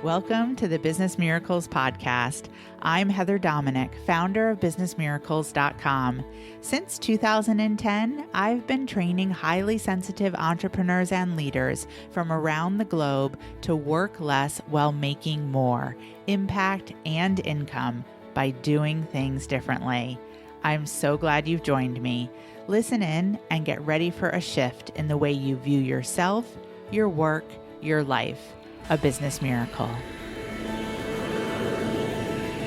Welcome to the Business Miracles Podcast. I'm Heather Dominick, founder of businessmiracles.com. Since 2010, I've been training highly sensitive entrepreneurs and leaders from around the globe to work less while making more impact and income by doing things differently. I'm so glad you've joined me. Listen in and get ready for a shift in the way you view yourself, your work, your life. A business miracle.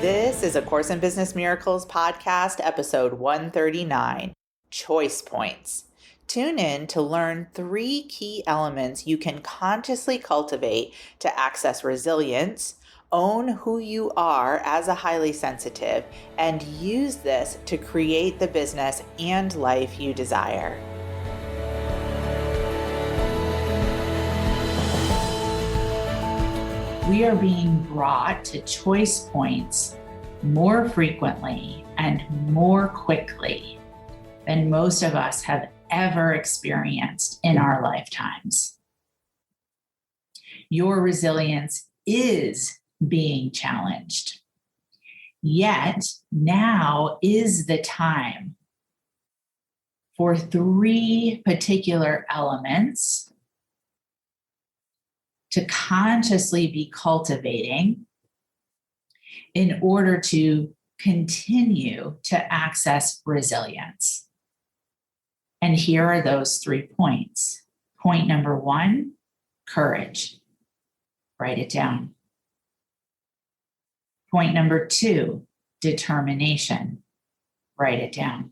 This is A Course in Business Miracles podcast, episode 139, Choice Points. Tune in to learn 3 key elements you can consciously cultivate to access resilience, own who you are as a highly sensitive, and use this to create the business and life you desire. We are being brought to choice points more frequently and more quickly than most of us have ever experienced in our lifetimes. Your resilience is being challenged. Yet now is the time for 3 particular elements to consciously be cultivating in order to continue to access resilience. And here are those 3 points. Point number 1, courage. Write it down. Point number 2, determination. Write it down.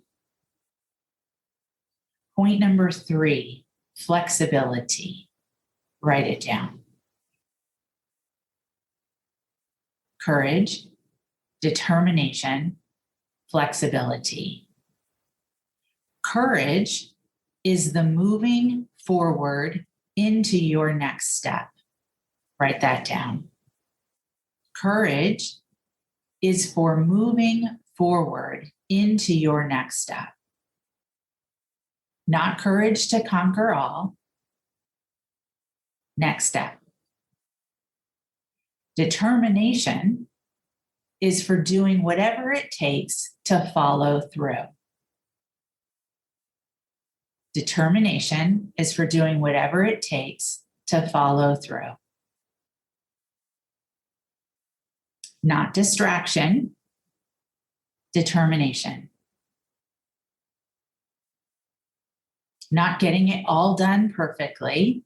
Point number 3, flexibility. Write it down. Courage, determination, flexibility. Courage is the moving forward into your next step. Write that down. Courage is for moving forward into your next step. Not courage to conquer all. Next step. Determination is for doing whatever it takes to follow through. Determination is for doing whatever it takes to follow through. Not distraction, determination. Not getting it all done perfectly,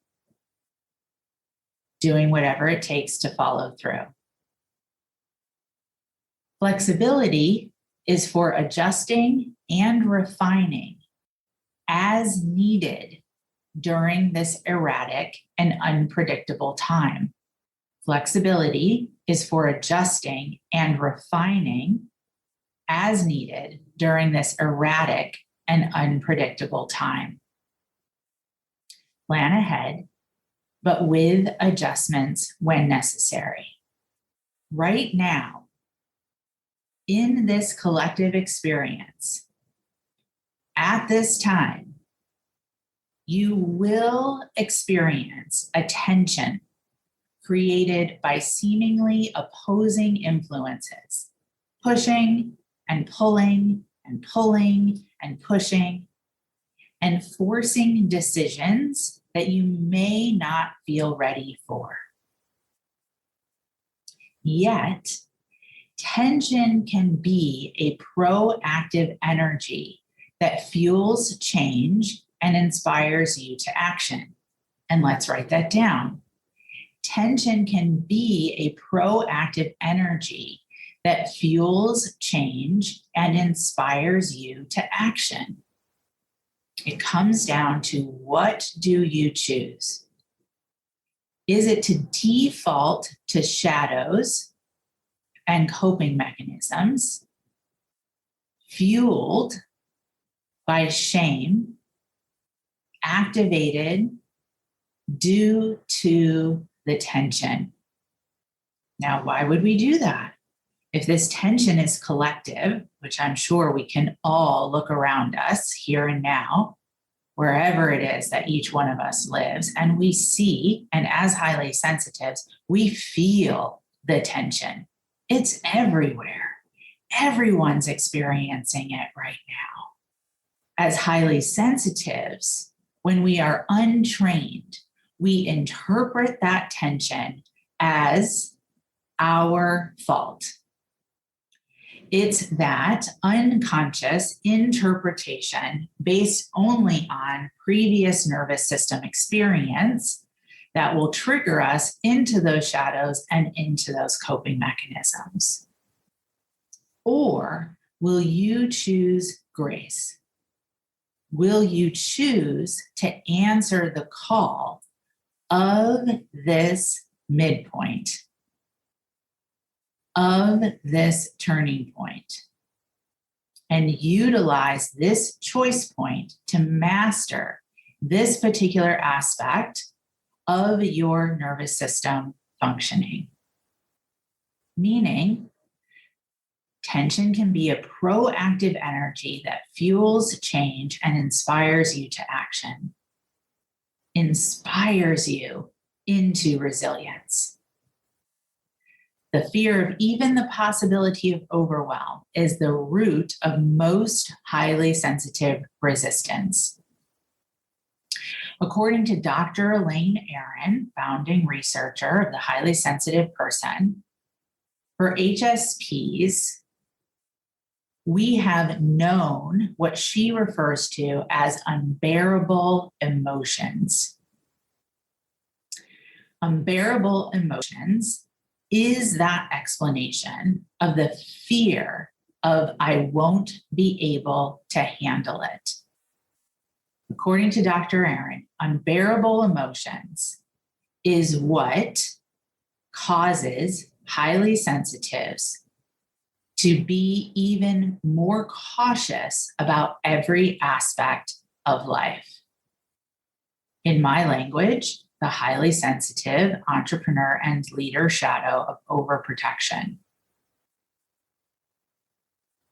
doing whatever it takes to follow through. Flexibility is for adjusting and refining as needed during this erratic and unpredictable time. Flexibility is for adjusting and refining as needed during this erratic and unpredictable time. Plan ahead, but with adjustments when necessary. Right now, in this collective experience, at this time, you will experience a tension created by seemingly opposing influences, pushing and pulling and pulling and pushing, and forcing decisions that you may not feel ready for. Yet, tension can be a proactive energy that fuels change and inspires you to action. And let's write that down. Tension can be a proactive energy that fuels change and inspires you to action. It comes down to, what do you choose? Is it to default to shadows and coping mechanisms, fueled by shame, activated due to the tension? Now, why would we do that? If this tension is collective, which I'm sure we can all look around us here and now, wherever it is that each one of us lives. And we see, and as highly sensitives, we feel the tension. It's everywhere. Everyone's experiencing it right now. As highly sensitives, when we are untrained, we interpret that tension as our fault. It's that unconscious interpretation based only on previous nervous system experience that will trigger us into those shadows and into those coping mechanisms. Or will you choose grace? Will you choose to answer the call of this midpoint, of this turning point, and utilize this choice point to master this particular aspect of your nervous system functioning? Meaning, tension can be a proactive energy that fuels change and inspires you to action, inspires you into resilience. The fear of even the possibility of overwhelm is the root of most highly sensitive resistance. According to Dr. Elaine Aron, founding researcher of the highly sensitive person, for HSPs, we have known what she refers to as unbearable emotions. Unbearable emotions is that explanation of the fear of I won't be able to handle it. According to Dr. Aron, unbearable emotions is what causes highly sensitives to be even more cautious about every aspect of life. In my language, the highly sensitive entrepreneur and leader shadow of overprotection.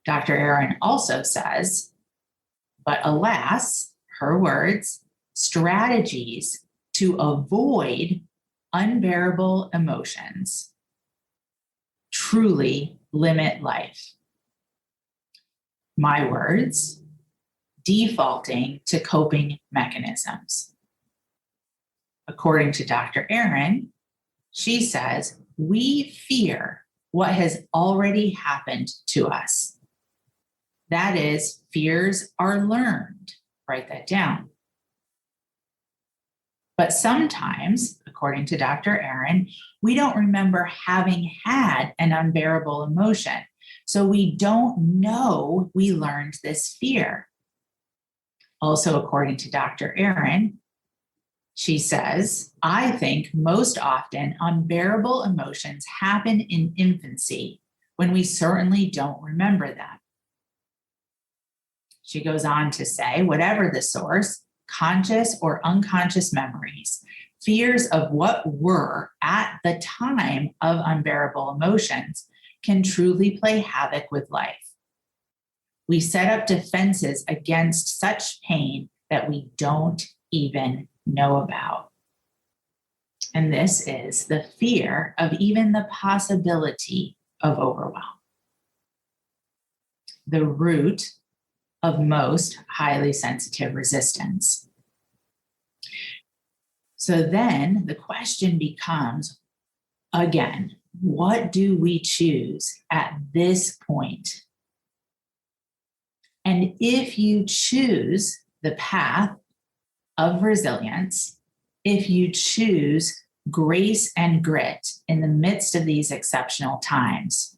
Dr. Aron also says, but alas, her words, strategies to avoid unbearable emotions truly limit life. My words, defaulting to coping mechanisms. According to Dr. Aron, she says, we fear what has already happened to us. That is, fears are learned. Write that down. But sometimes, according to Dr. Aron, we don't remember having had an unbearable emotion. So we don't know we learned this fear. Also, according to Dr. Aron, she says, I think most often unbearable emotions happen in infancy when we certainly don't remember them. She goes on to say, whatever the source, conscious or unconscious memories, fears of what were at the time of unbearable emotions can truly play havoc with life. We set up defenses against such pain that we don't even know about. And this is the fear of even the possibility of overwhelm. The root of most highly sensitive resistance. So then the question becomes, again, what do we choose at this point? And if you choose the path of resilience, if you choose grace and grit in the midst of these exceptional times,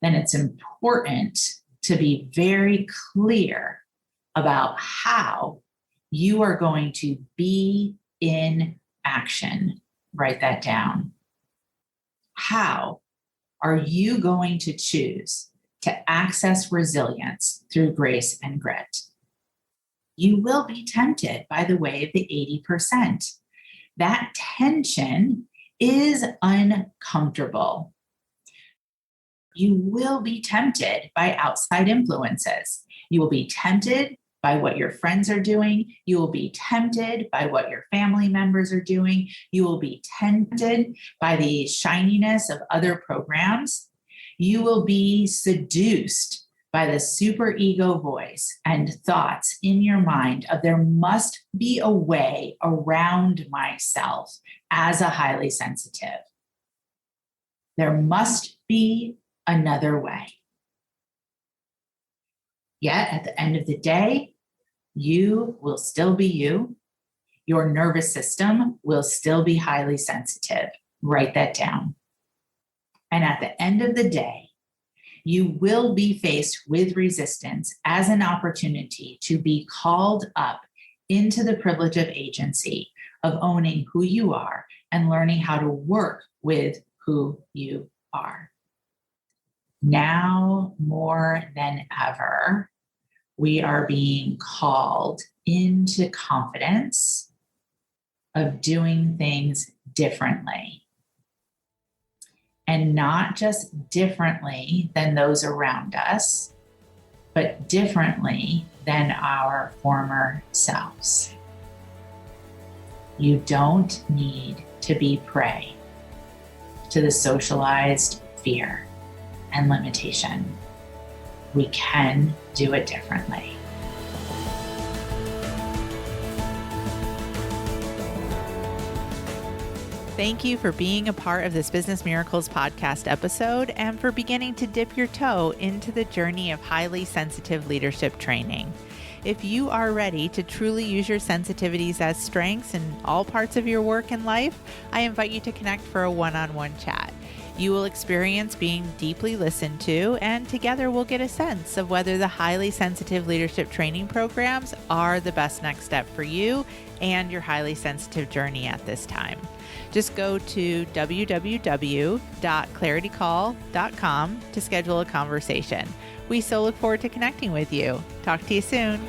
then it's important to be very clear about how you are going to be in action. Write that down. How are you going to choose to access resilience through grace and grit? You will be tempted by the way of the 80%. That tension is uncomfortable. You will be tempted by outside influences. You will be tempted by what your friends are doing. You will be tempted by what your family members are doing. You will be tempted by the shininess of other programs. You will be seduced by the superego voice and thoughts in your mind of there must be a way around myself as a highly sensitive. There must be another way. Yet at the end of the day, you will still be you. Your nervous system will still be highly sensitive. Write that down. And at the end of the day, you will be faced with resistance as an opportunity to be called up into the privilege of agency, of owning who you are and learning how to work with who you are. Now more than ever, we are being called into confidence of doing things differently. And not just differently than those around us, but differently than our former selves. You don't need to be prey to the socialized fear and limitation. We can do it differently. Thank you for being a part of this Business Miracles podcast episode and for beginning to dip your toe into the journey of highly sensitive leadership training. If you are ready to truly use your sensitivities as strengths in all parts of your work and life, I invite you to connect for a one-on-one chat. You will experience being deeply listened to, and together we'll get a sense of whether the highly sensitive leadership training programs are the best next step for you and your highly sensitive journey at this time. Just go to www.claritycall.com to schedule a conversation. We so look forward to connecting with you. Talk to you soon.